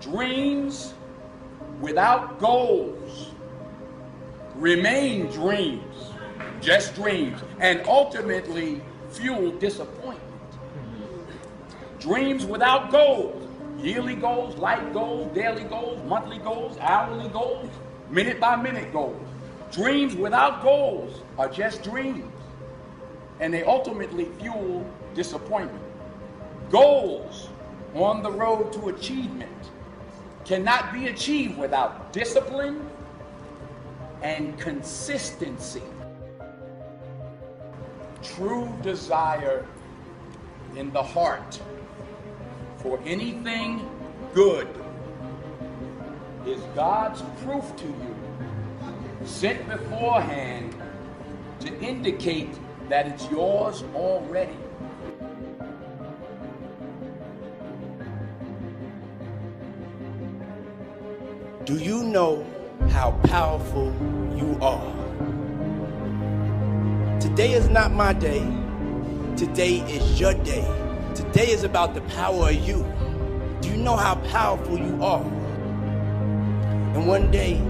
Dreams without goals remain dreams, just dreams, and ultimately fuel disappointment. Dreams without goals, yearly goals, life goals, daily goals, monthly goals, hourly goals, minute by minute goals. Dreams without goals are just dreams, and they ultimately fuel disappointment. Goals on the road to achievement cannot be achieved without discipline and consistency. True desire in the heart for anything good is God's proof to you, sent beforehand to indicate that it's yours already. Do you know how powerful you are? Today is not my day. Today is your day. Today is about the power of you. Do you know how powerful you are? And one day,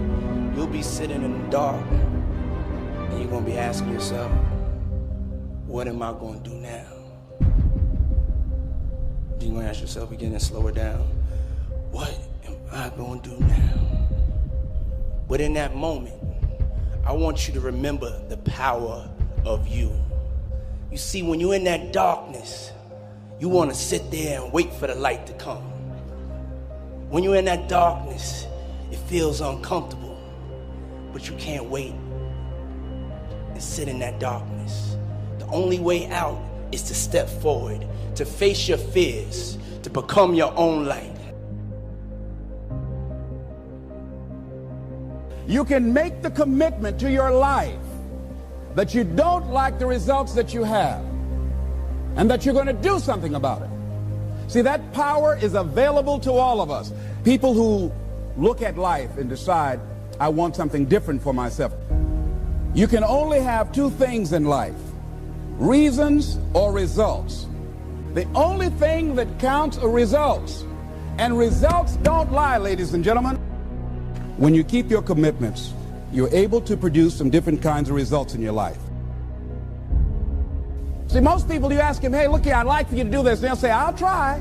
you'll be sitting in the dark, and you're going to be asking yourself, what am I going to do now? You're going to ask yourself again and slow it down. What am I going to do now? But in that moment, I want you to remember the power of you. You see, when you're in that darkness, you want to sit there and wait for the light to come. When you're in that darkness, it feels uncomfortable, but you can't wait and sit in that darkness. The only way out is to step forward, to face your fears, to become your own light. You can make the commitment to your life that you don't like the results that you have and that you're going to do something about it. See, that power is available to all of us. People who look at life and decide, I want something different for myself. You can only have two things in life, reasons or results. The only thing that counts are results. And results don't lie, ladies and gentlemen. When you keep your commitments, you're able to produce some different kinds of results in your life. See, most people, you ask them, hey, look here, I'd like for you to do this. And they'll say, I'll try.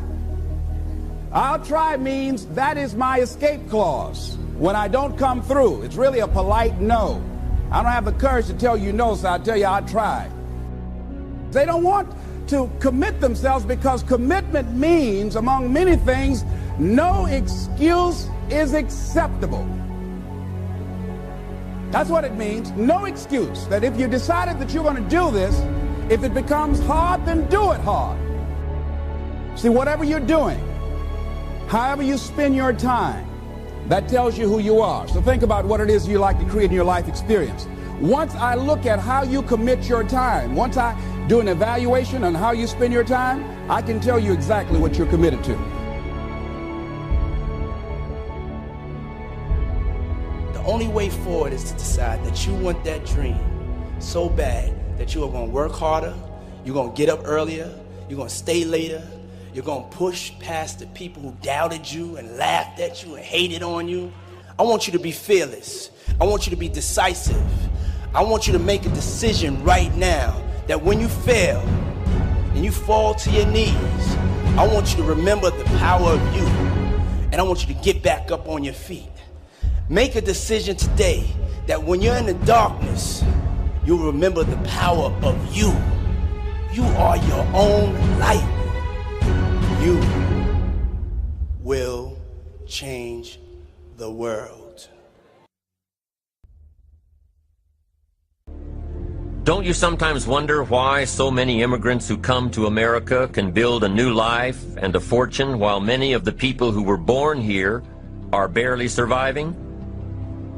I'll try means that is my escape clause. When I don't come through, it's really a polite no. I don't have the courage to tell you no, so I'll tell you I'll try. They don't want to commit themselves because commitment means, among many things, no excuse is acceptable. That's what it means, no excuse. That if you decided that you're going to do this, if it becomes hard, then do it hard. See, whatever you're doing, however you spend your time, that tells you who you are. So think about what it is you like to create in your life experience. Once I look at how you commit your time, once I do an evaluation on how you spend your time, I can tell you exactly what you're committed to. The only way forward is to decide that you want that dream so bad that you are going to work harder, you're going to get up earlier, you're going to stay later, you're going to push past the people who doubted you and laughed at you and hated on you. I want you to be fearless. I want you to be decisive. I want you to make a decision right now that when you fail and you fall to your knees, I want you to remember the power of you, and I want you to get back up on your feet. Make a decision today that when you're in the darkness, you'll remember the power of you. You are your own light. You will change the world. Don't you sometimes wonder why so many immigrants who come to America can build a new life and a fortune while many of the people who were born here are barely surviving?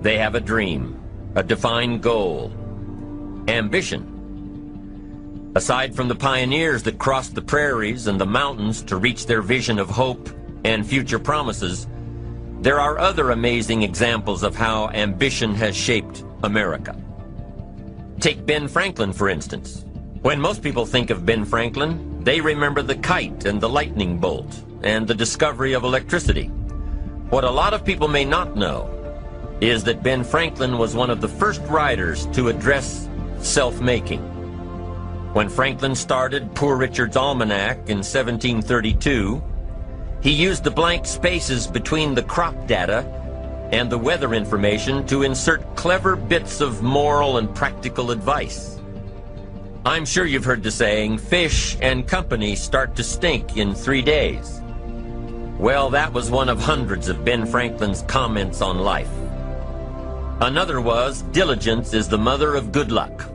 They have a dream, a defined goal, ambition. Aside from the pioneers that crossed the prairies and the mountains to reach their vision of hope and future promises, there are other amazing examples of how ambition has shaped America. Take Ben Franklin, for instance. When most people think of Ben Franklin, they remember the kite and the lightning bolt and the discovery of electricity. What a lot of people may not know is that Ben Franklin was one of the first writers to address self-making. When Franklin started Poor Richard's Almanac in 1732, he used the blank spaces between the crop data and the weather information to insert clever bits of moral and practical advice. I'm sure you've heard the saying, fish and company start to stink in 3 days. Well, that was one of hundreds of Ben Franklin's comments on life. Another was, diligence is the mother of good luck.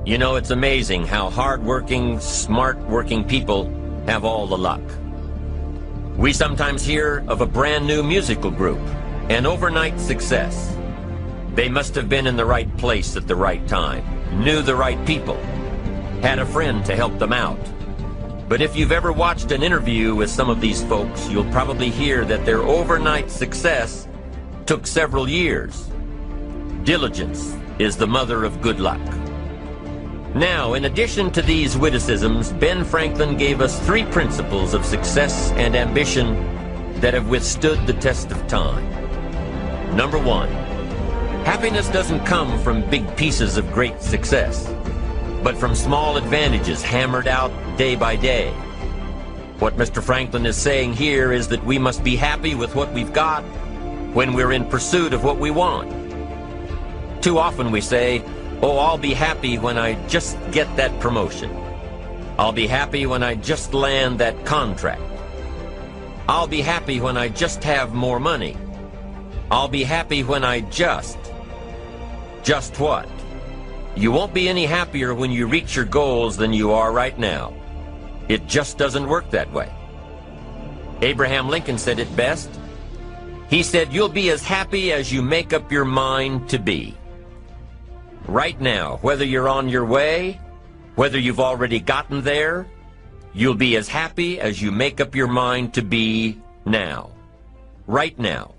You know, it's amazing how hard-working, smart-working people have all the luck. We sometimes hear of a brand new musical group, an overnight success. They must have been in the right place at the right time, knew the right people, had a friend to help them out. But if you've ever watched an interview with some of these folks, you'll probably hear that their overnight success took several years. Diligence is the mother of good luck. Now, in addition to these witticisms, Ben Franklin gave us 3 principles of success and ambition that have withstood the test of time. Number 1, happiness doesn't come from big pieces of great success, but from small advantages hammered out day by day. What Mr. Franklin is saying here is that we must be happy with what we've got when we're in pursuit of what we want. Too often we say, oh, I'll be happy when I just get that promotion. I'll be happy when I just land that contract. I'll be happy when I just have more money. I'll be happy when I just what? You won't be any happier when you reach your goals than you are right now. It just doesn't work that way. Abraham Lincoln said it best. He said, you'll be as happy as you make up your mind to be. Right now, whether you're on your way, whether you've already gotten there, you'll be as happy as you make up your mind to be now. Right now.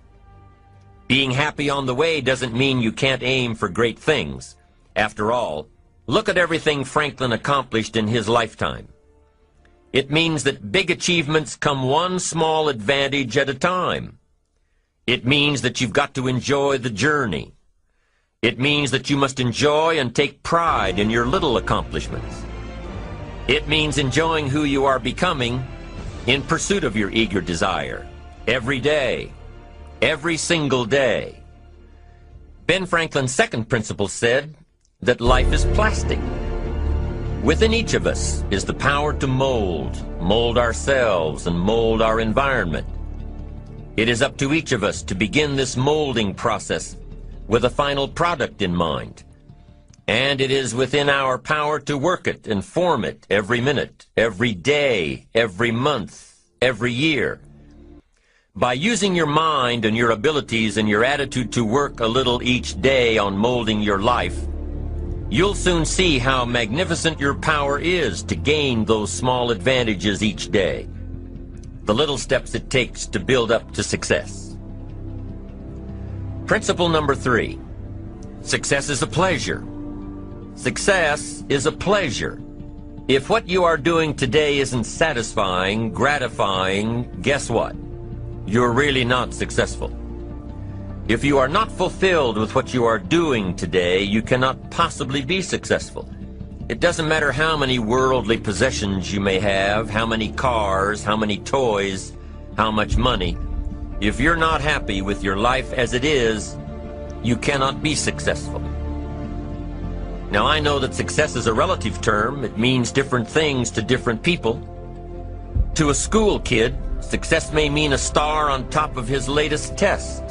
Being happy on the way doesn't mean you can't aim for great things. After all, look at everything Franklin accomplished in his lifetime. It means that big achievements come one small advantage at a time. It means that you've got to enjoy the journey. It means that you must enjoy and take pride in your little accomplishments. It means enjoying who you are becoming in pursuit of your eager desire, every day, every single day. Ben Franklin's second principle said that life is plastic. Within each of us is the power to mold ourselves and mold our environment. It is up to each of us to begin this molding process with a final product in mind. And it is within our power to work it and form it every minute, every day, every month, every year. By using your mind and your abilities and your attitude to work a little each day on molding your life, you'll soon see how magnificent your power is to gain those small advantages each day, the little steps it takes to build up to success. Principle number 3, success is a pleasure. Success is a pleasure. If what you are doing today isn't satisfying, gratifying, guess what? You're really not successful. If you are not fulfilled with what you are doing today, you cannot possibly be successful. It doesn't matter how many worldly possessions you may have, how many cars, how many toys, how much money. If you're not happy with your life as it is, you cannot be successful. Now, I know that success is a relative term. It means different things to different people. To a school kid, success may mean a star on top of his latest test.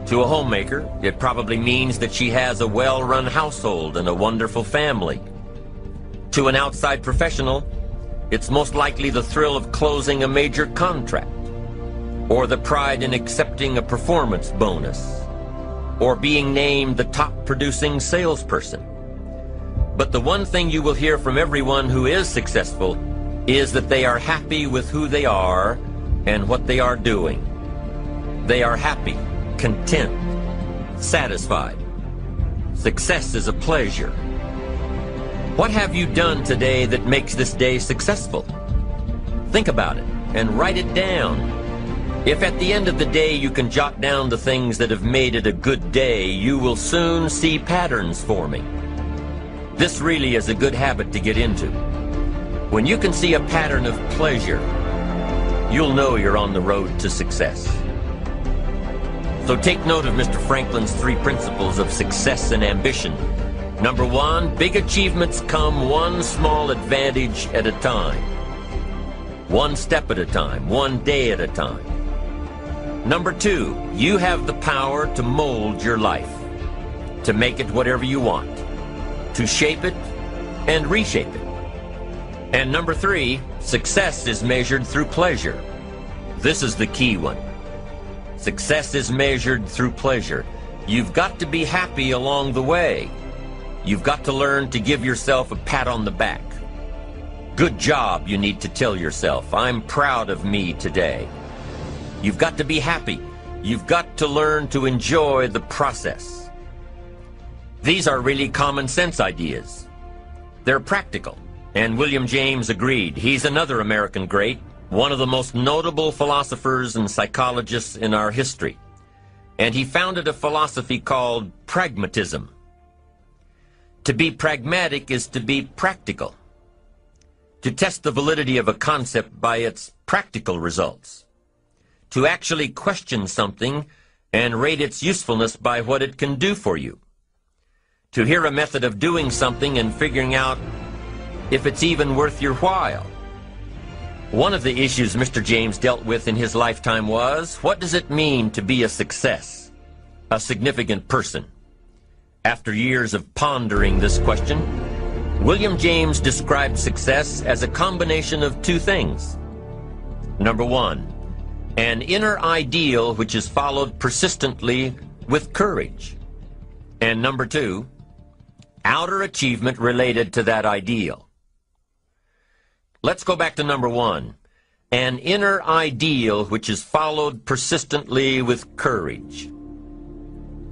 To a homemaker, it probably means that she has a well-run household and a wonderful family. To an outside professional, it's most likely the thrill of closing a major contract, or the pride in accepting a performance bonus, or being named the top producing salesperson. But the one thing you will hear from everyone who is successful is that they are happy with who they are and what they are doing. They are happy, content, satisfied. Success is a pleasure. What have you done today that makes this day successful? Think about it and write it down. If at the end of the day you can jot down the things that have made it a good day, you will soon see patterns forming. This really is a good habit to get into. When you can see a pattern of pleasure, you'll know you're on the road to success. So take note of Mr. Franklin's 3 principles of success and ambition. Number 1, big achievements come one small advantage at a time. One step at a time, one day at a time. Number 2, you have the power to mold your life, to make it whatever you want, to shape it and reshape it. And number 3, success is measured through pleasure. This is the key one. Success is measured through pleasure. You've got to be happy along the way. You've got to learn to give yourself a pat on the back. Good job, you need to tell yourself. I'm proud of me today. You've got to be happy. You've got to learn to enjoy the process. These are really common sense ideas. They're practical. And William James agreed. He's another American great, one of the most notable philosophers and psychologists in our history. And he founded a philosophy called pragmatism. To be pragmatic is to be practical, to test the validity of a concept by its practical results, to actually question something and rate its usefulness by what it can do for you, to hear a method of doing something and figuring out if it's even worth your while. One of the issues Mr. James dealt with in his lifetime was, what does it mean to be a success, a significant person? After years of pondering this question, William James described success as a combination of 2 things. Number 1, an inner ideal which is followed persistently with courage. And number 2, outer achievement related to that ideal. Let's go back to number 1, an inner ideal which is followed persistently with courage.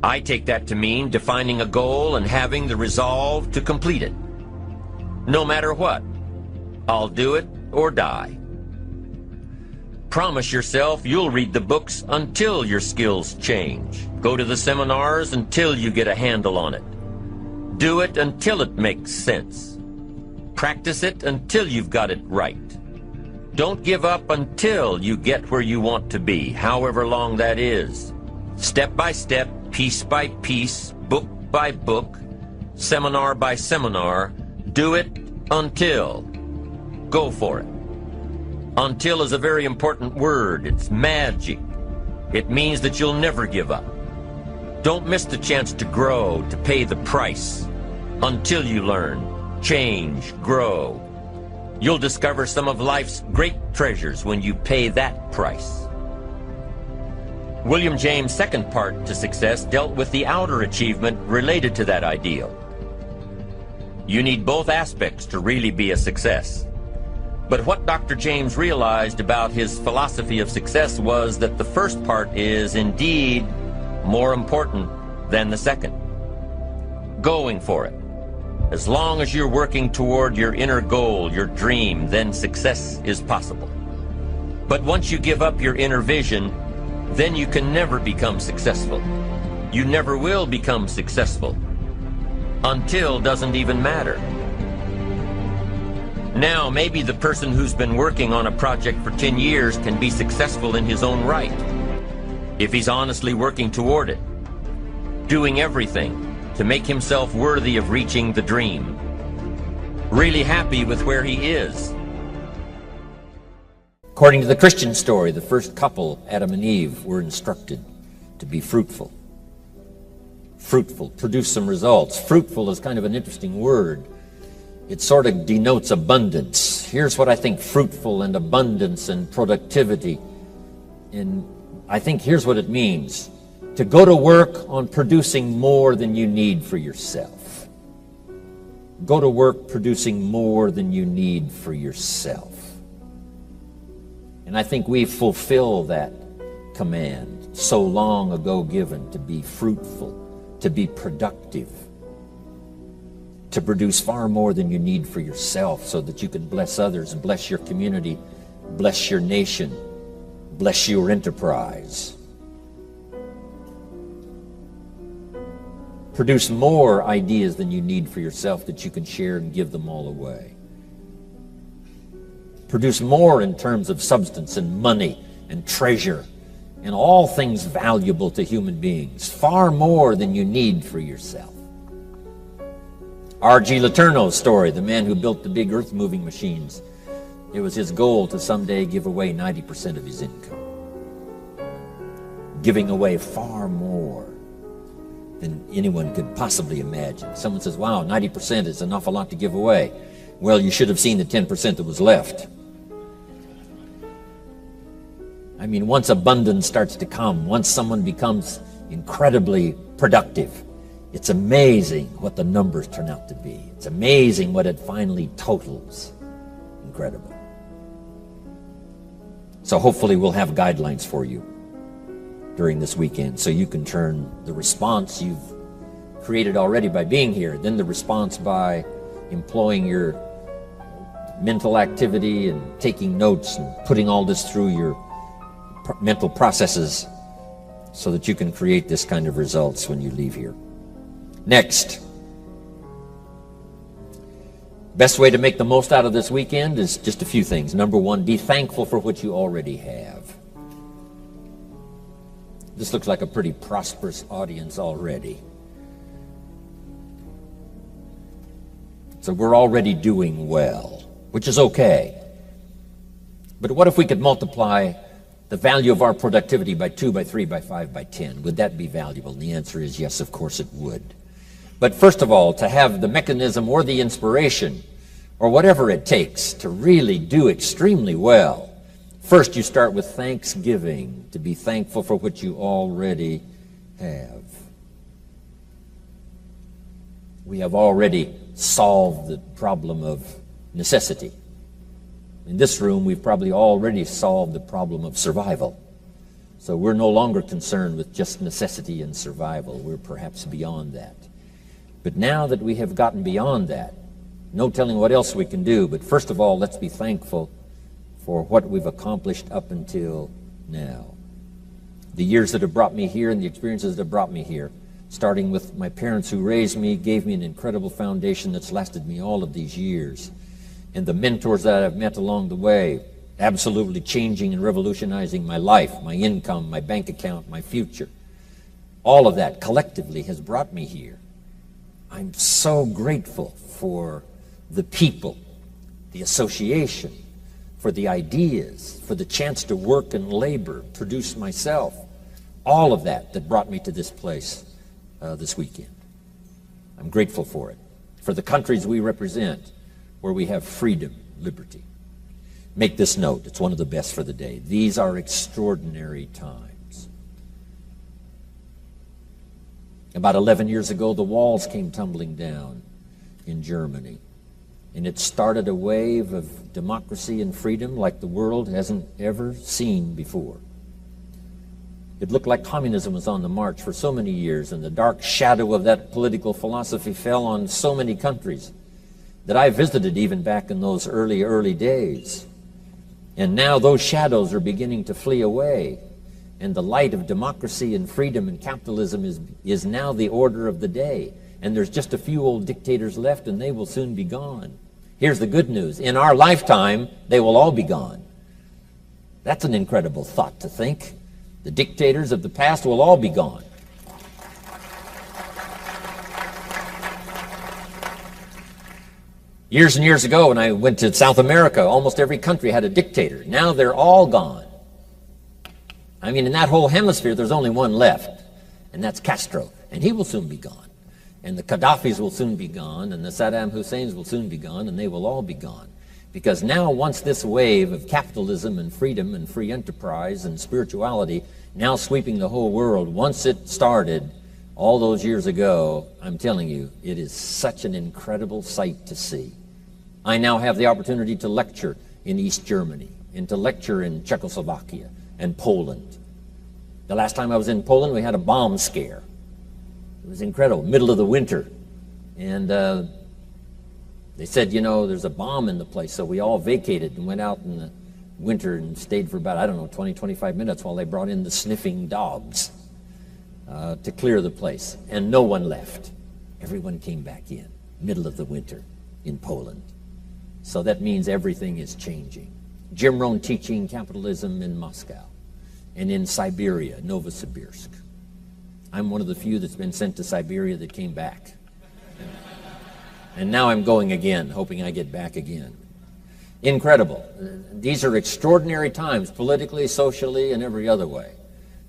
I take that to mean defining a goal and having the resolve to complete it. No matter what, I'll do it or die. Promise yourself you'll read the books until your skills change. Go to the seminars until you get a handle on it. Do it until it makes sense. Practice it until you've got it right. Don't give up until you get where you want to be, however long that is. Step by step, piece by piece, book by book, seminar by seminar, do it until. Go for it. Until is a very important word. It's magic. It means that you'll never give up. Don't miss the chance to grow, to pay the price. Until you learn, change, grow. You'll discover some of life's great treasures when you pay that price. William James' second part to success dealt with the outer achievement related to that ideal. You need both aspects to really be a success. But what Dr. James realized about his philosophy of success was that the first part is indeed more important than the second. Going for it. As long as you're working toward your inner goal, your dream, then success is possible. But once you give up your inner vision, then you can never become successful. You never will become successful. Until doesn't even matter. Now, maybe the person who's been working on a project for 10 years can be successful in his own right, if he's honestly working toward it, doing everything to make himself worthy of reaching the dream, really happy with where he is. According to the Christian story, the first couple, Adam and Eve, were instructed to be fruitful. Fruitful, produce some results. Fruitful is kind of an interesting word. It sort of denotes abundance. Here's what I think fruitful and abundance and productivity. And I think here's what it means. To go to work on producing more than you need for yourself. Go to work producing more than you need for yourself. And I think we fulfill that command so long ago given, to be fruitful, to be productive, to produce far more than you need for yourself so that you can bless others, bless your community, bless your nation, bless your enterprise. Produce more ideas than you need for yourself that you can share and give them all away. Produce more in terms of substance and money and treasure and all things valuable to human beings, far more than you need for yourself. R.G. Letourneau's story, the man who built the big earth-moving machines, it was his goal to someday give away 90% of his income. Giving away far more than anyone could possibly imagine. Someone says, wow, 90% is an awful lot to give away. Well, you should have seen the 10% that was left. I mean, once abundance starts to come, once someone becomes incredibly productive, it's amazing what the numbers turn out to be. It's amazing what it finally totals. Incredible. So hopefully we'll have guidelines for you during this weekend so you can turn the response you've created already by being here, then the response by employing your mental activity and taking notes and putting all this through your mental processes so that you can create this kind of results when you leave here. Next, best way to make the most out of this weekend is just a few things. Number one, be thankful for what you already have. This looks like a pretty prosperous audience already. So we're already doing well, which is okay. But what if we could multiply the value of our productivity by 2, by 3, by 5, by 10? Would that be valuable? And the answer is yes, of course it would. But first of all, to have the mechanism or the inspiration or whatever it takes to really do extremely well, first you start with thanksgiving, to be thankful for what you already have. We have already solved the problem of necessity. In this room, we've probably already solved the problem of survival. So we're no longer concerned with just necessity and survival. We're perhaps beyond that. But now that we have gotten beyond that, no telling what else we can do, but first of all, let's be thankful for what we've accomplished up until now. The years that have brought me here and the experiences that have brought me here, starting with my parents who raised me, gave me an incredible foundation that's lasted me all of these years. And the mentors that I've met along the way, absolutely changing and revolutionizing my life, my income, my bank account, my future. All of that collectively has brought me here. I'm so grateful for the people, the association, for the ideas, for the chance to work and labor, produce myself. All of that brought me to this place this weekend. I'm grateful for it. For the countries we represent, where we have freedom, liberty. Make this note, it's one of the best for the day. These are extraordinary times. About 11 years ago, the walls came tumbling down in Germany. And it started a wave of democracy and freedom like the world hasn't ever seen before. It looked like communism was on the march for so many years, and the dark shadow of that political philosophy fell on so many countries that I visited even back in those early days. And now those shadows are beginning to flee away, and the light of democracy and freedom and capitalism is now the order of the day. And there's just a few old dictators left, and they will soon be gone. Here's the good news. In our lifetime, they will all be gone. That's an incredible thought to think. The dictators of the past will all be gone. Years and years ago, when I went to South America, almost every country had a dictator. Now they're all gone. I mean, in that whole hemisphere, there's only one left, and that's Castro, and he will soon be gone. And the Gaddafis will soon be gone, and the Saddam Husseins will soon be gone, and they will all be gone. Because now, once this wave of capitalism and freedom and free enterprise and spirituality now sweeping the whole world, once it started all those years ago, I'm telling you, it is such an incredible sight to see. I now have the opportunity to lecture in East Germany and to lecture in Czechoslovakia and Poland. The last time I was in Poland, we had a bomb scare. It was incredible, middle of the winter. And they said, you know, there's a bomb in the place, so we all vacated and went out in the winter and stayed for about, 20, 25 minutes while they brought in the sniffing dogs to clear the place. And no one left. Everyone came back in, middle of the winter in Poland. So that means everything is changing. Jim Rohn teaching capitalism in Moscow and in Siberia, Novosibirsk. I'm one of the few that's been sent to Siberia that came back. And now I'm going again, hoping I get back again. Incredible. These are extraordinary times, politically, socially, and every other way.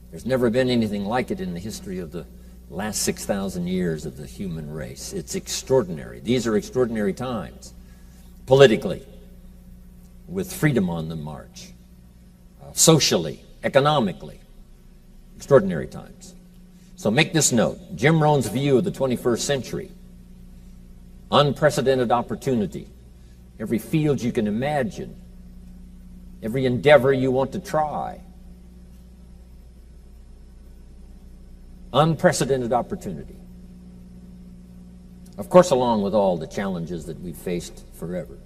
There's never been anything like it in the history of the last 6,000 years of the human race. It's extraordinary. These are extraordinary times, politically, with freedom on the march, socially, economically, extraordinary times. So make this note, Jim Rohn's view of the 21st century, unprecedented opportunity, every field you can imagine, every endeavor you want to try, unprecedented opportunity. Of course, along with all the challenges that we've faced forever.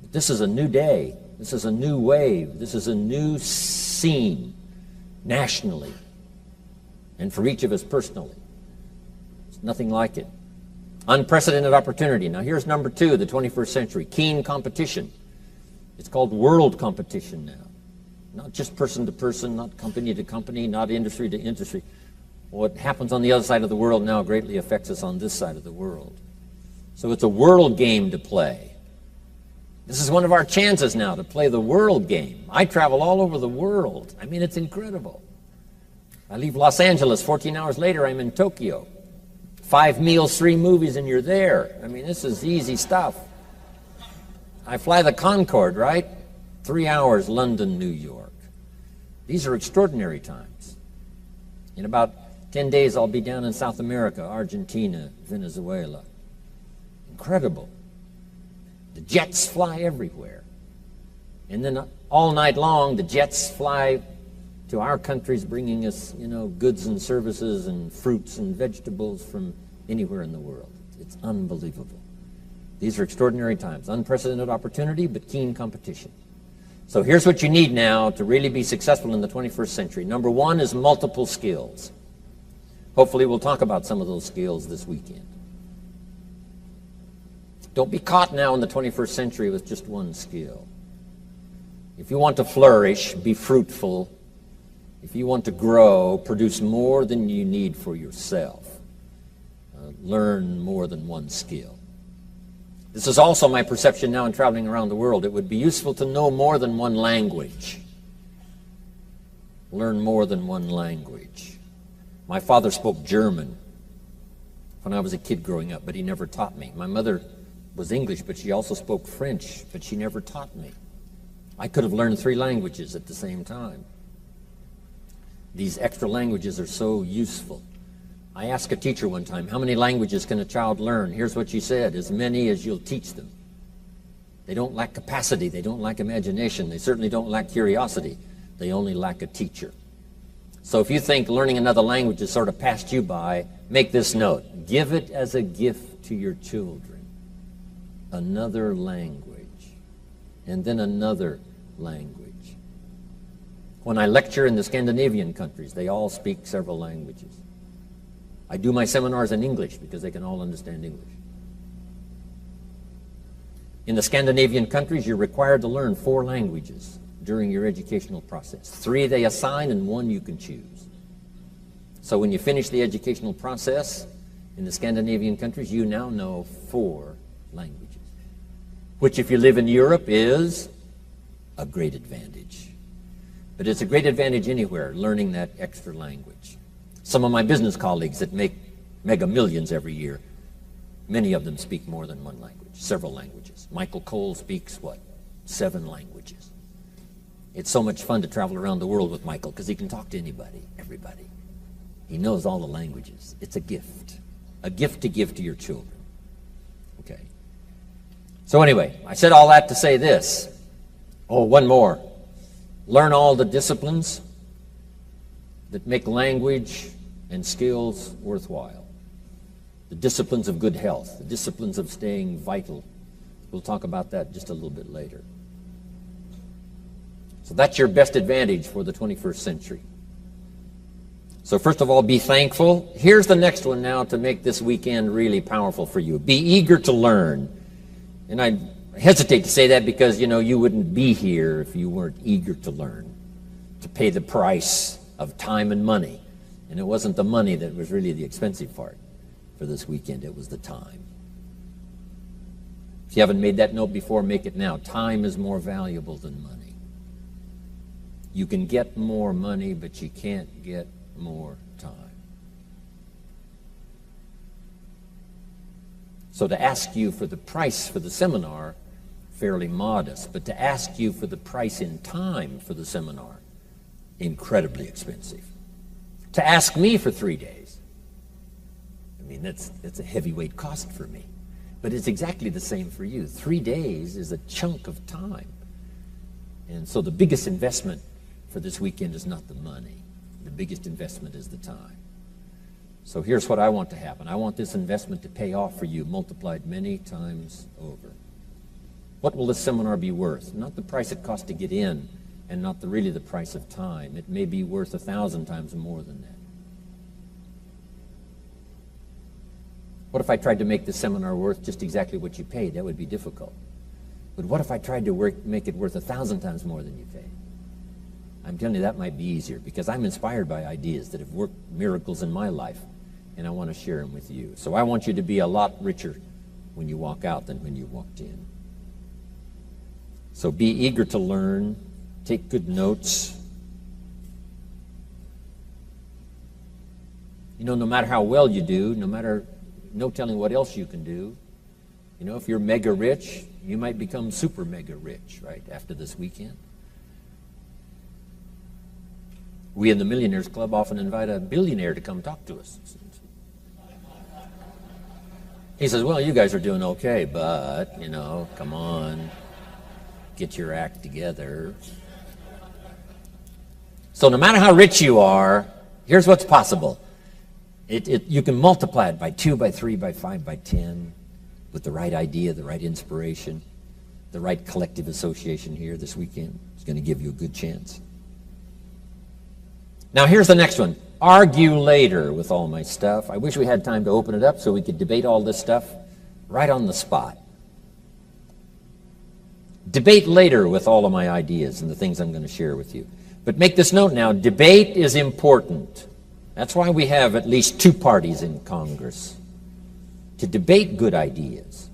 But this is a new day. This is a new wave. This is a new scene nationally and for each of us personally. There's nothing like it. Unprecedented opportunity. Now here's number 2, the 21st century. Keen competition. It's called world competition now. Not just person to person, not company to company, not industry to industry. What happens on the other side of the world now greatly affects us on this side of the world. So it's a world game to play. This is one of our chances now to play the world game. I travel all over the world. I mean, it's incredible. I leave Los Angeles, 14 hours later, I'm in Tokyo. 5 meals, 3 movies, and you're there. I mean, this is easy stuff. I fly the Concorde, right? 3 hours, London, New York. These are extraordinary times. In about 10 days, I'll be down in South America, Argentina, Venezuela. Incredible. The jets fly everywhere. And then all night long, the jets fly to our countries, bringing us, goods and services and fruits and vegetables from anywhere in the world. It's unbelievable. These are extraordinary times. Unprecedented opportunity, but keen competition. So here's what you need now to really be successful in the 21st century. Number 1 is multiple skills. Hopefully we'll talk about some of those skills this weekend. Don't be caught now in the 21st century with just one skill. If you want to flourish, be fruitful. If you want to grow, produce more than you need for yourself. Learn more than one skill. This is also my perception now in traveling around the world. It would be useful to know more than one language. Learn more than one language. My father spoke German when I was a kid growing up, but he never taught me. My mother was English, but she also spoke French, but she never taught me. I could have learned 3 languages at the same time. These extra languages are so useful. I asked a teacher one time, how many languages can a child learn? Here's what she said, as many as you'll teach them. They don't lack capacity, they don't lack imagination, they certainly don't lack curiosity, they only lack a teacher. So if you think learning another language has sort of passed you by, make this note. Give it as a gift to your children. Another language, and then another language. When I lecture in the Scandinavian countries, they all speak several languages. I do my seminars in English because they can all understand English. In the Scandinavian countries, you're required to learn 4 languages during your educational process. 3 they assign and 1 you can choose. So when you finish the educational process in the Scandinavian countries, you now know 4 languages, which if you live in Europe is a great advantage. But it's a great advantage anywhere, learning that extra language. Some of my business colleagues that make mega millions every year, many of them speak more than 1 language, several languages. Michael Cole speaks, 7 languages. It's so much fun to travel around the world with Michael because he can talk to anybody, everybody. He knows all the languages. It's a gift to give to your children. Okay. So anyway, I said all that to say this. Oh, one more. Learn all the disciplines that make language and skills worthwhile. The disciplines of good health, the disciplines of staying vital. We'll talk about that just a little bit later. So that's your best advantage for the 21st century. So first of all, be thankful. Here's the next one now to make this weekend really powerful for you. Be eager to learn. And I hesitate to say that because, you wouldn't be here if you weren't eager to learn, to pay the price of time and money. And it wasn't the money that was really the expensive part for this weekend. It was the time. If you haven't made that note before, make it now. Time is more valuable than money. You can get more money, but you can't get more time. So to ask you for the price for the seminar, fairly modest, but to ask you for the price in time for the seminar, incredibly expensive. To ask me for 3 days, that's a heavyweight cost for me. But it's exactly the same for you. 3 days is a chunk of time. And so the biggest investment for this weekend is not the money. The biggest investment is the time. So here's what I want to happen. I want this investment to pay off for you, multiplied many times over. What will this seminar be worth? Not the price it costs to get in, and not really the price of time. It may be worth 1,000 times more than that. What if I tried to make the seminar worth just exactly what you paid? That would be difficult. But what if I tried to make it worth 1,000 times more than you paid? I'm telling you, that might be easier, because I'm inspired by ideas that have worked miracles in my life, and I want to share them with you. So I want you to be a lot richer when you walk out than when you walked in. So be eager to learn. Take good notes. No matter how well you do, no telling what else you can do. If you're mega rich, you might become super mega rich, right, after this weekend. We in the Millionaires Club often invite a billionaire to come talk to us. He says, well, you guys are doing okay, but, come on, get your act together. So no matter how rich you are, here's what's possible. You can multiply it by 2, by 3, by 5, by 10 with the right idea, the right inspiration, the right collective association here this weekend. It's going to give you a good chance. Now here's the next one. Argue later with all my stuff. I wish we had time to open it up so we could debate all this stuff right on the spot. Debate later with all of my ideas and the things I'm going to share with you. But make this note now, debate is important. That's why we have at least 2 parties in Congress, to debate good ideas.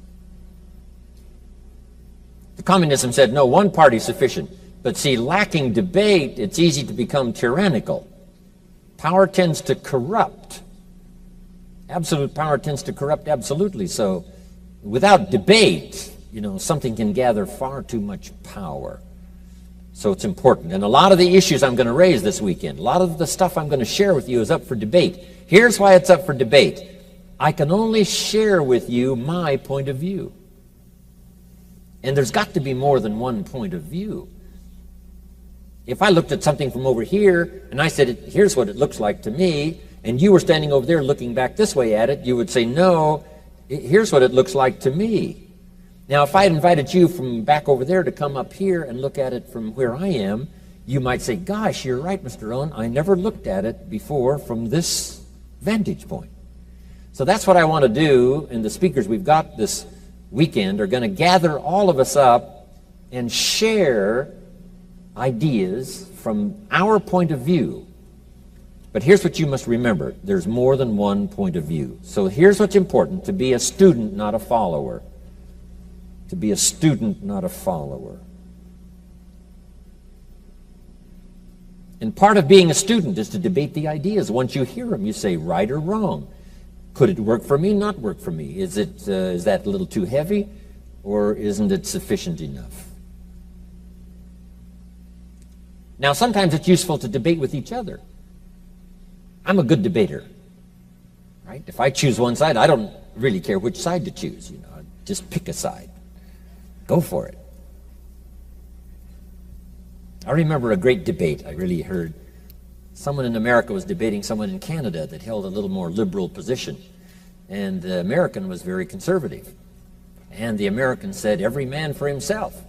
The communism said, no, one party is sufficient. But see, lacking debate, it's easy to become tyrannical. Power tends to corrupt. Absolute power tends to corrupt absolutely. So without debate, something can gather far too much power. So it's important. And a lot of the issues I'm going to raise this weekend, a lot of the stuff I'm going to share with you is up for debate. Here's why it's up for debate. I can only share with you my point of view. And there's got to be more than one point of view. If I looked at something from over here and I said, here's what it looks like to me, and you were standing over there looking back this way at it, you would say, no, here's what it looks like to me. Now, if I had invited you from back over there to come up here and look at it from where I am, you might say, gosh, you're right, Mr. Owen, I never looked at it before from this vantage point. So that's what I want to do, and the speakers we've got this weekend are going to gather all of us up and share ideas from our point of view. But here's what you must remember. There's more than one point of view. So here's what's important: to be a student, not a follower. To be a student, not a follower. And part of being a student is to debate the ideas. Once you hear them, you say right or wrong. Could it work for me, not work for me? Is that a little too heavy, or isn't it sufficient enough? Now, sometimes it's useful to debate with each other. I'm a good debater, right? If I choose one side, I don't really care which side to choose. Just pick a side. Go for it. I remember a great debate I really heard. Someone in America was debating someone in Canada that held a little more liberal position. And the American was very conservative. And the American said, every man for himself.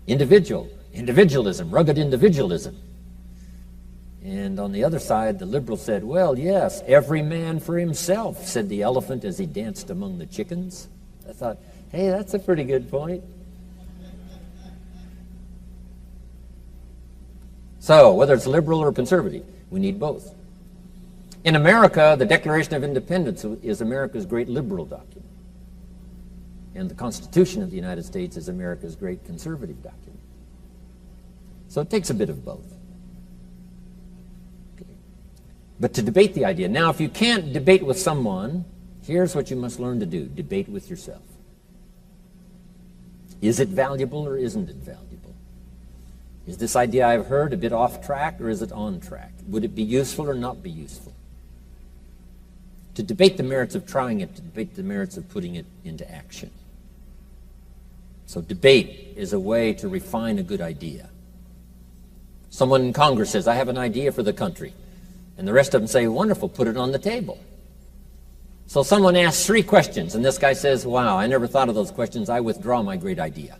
Individual. individualism, rugged individualism. And on the other side, the liberals said, well, yes, every man for himself, said the elephant as he danced among the chickens. I thought, hey, that's a pretty good point. So, whether it's liberal or conservative, we need both. In America, the Declaration of Independence is America's great liberal document. And the Constitution of the United States is America's great conservative document. So it takes a bit of both. Okay. But to debate the idea, now if you can't debate with someone, here's what you must learn to do. Debate with yourself. Is it valuable or isn't it valuable? Is this idea I've heard a bit off track or is it on track? Would it be useful or not be useful? To debate the merits of trying it, to debate the merits of putting it into action. So debate is a way to refine a good idea. Someone in Congress says, I have an idea for the country. And the rest of them say, wonderful, put it on the table. So someone asks 3 questions, and this guy says, wow, I never thought of those questions. I withdraw my great idea.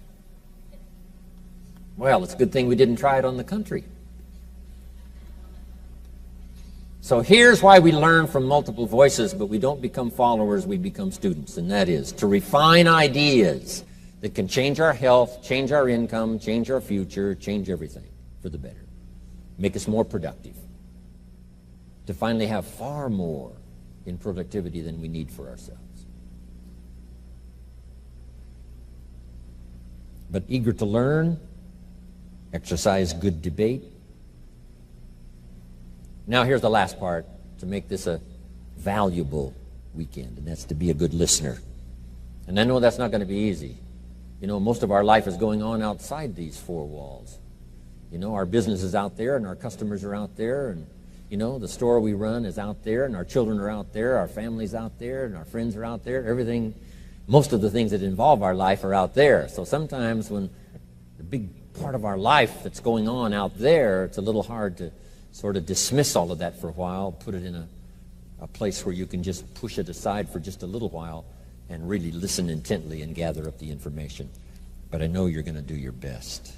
Well, it's a good thing we didn't try it on the country. So here's why we learn from multiple voices, but we don't become followers, we become students, and that is to refine ideas that can change our health, change our income, change our future, change everything for the better, make us more productive, to finally have far more in productivity than we need for ourselves. But eager to learn, exercise good debate. Now here's the last part to make this a valuable weekend, and that's to be a good listener. And I know that's not going to be easy. You know, most of our life is going on outside these 4 walls. You know, our business is out there, and our customers are out there, and, you know, the store we run is out there, and our children are out there, our family's out there, and our friends are out there. Everything, most of the things that involve our life are out there. So sometimes when the big part of our life that's going on out there, it's a little hard to sort of dismiss all of that for a while, put it in a place where you can just push it aside for just a little while and really listen intently and gather up the information. But I know you're going to do your best.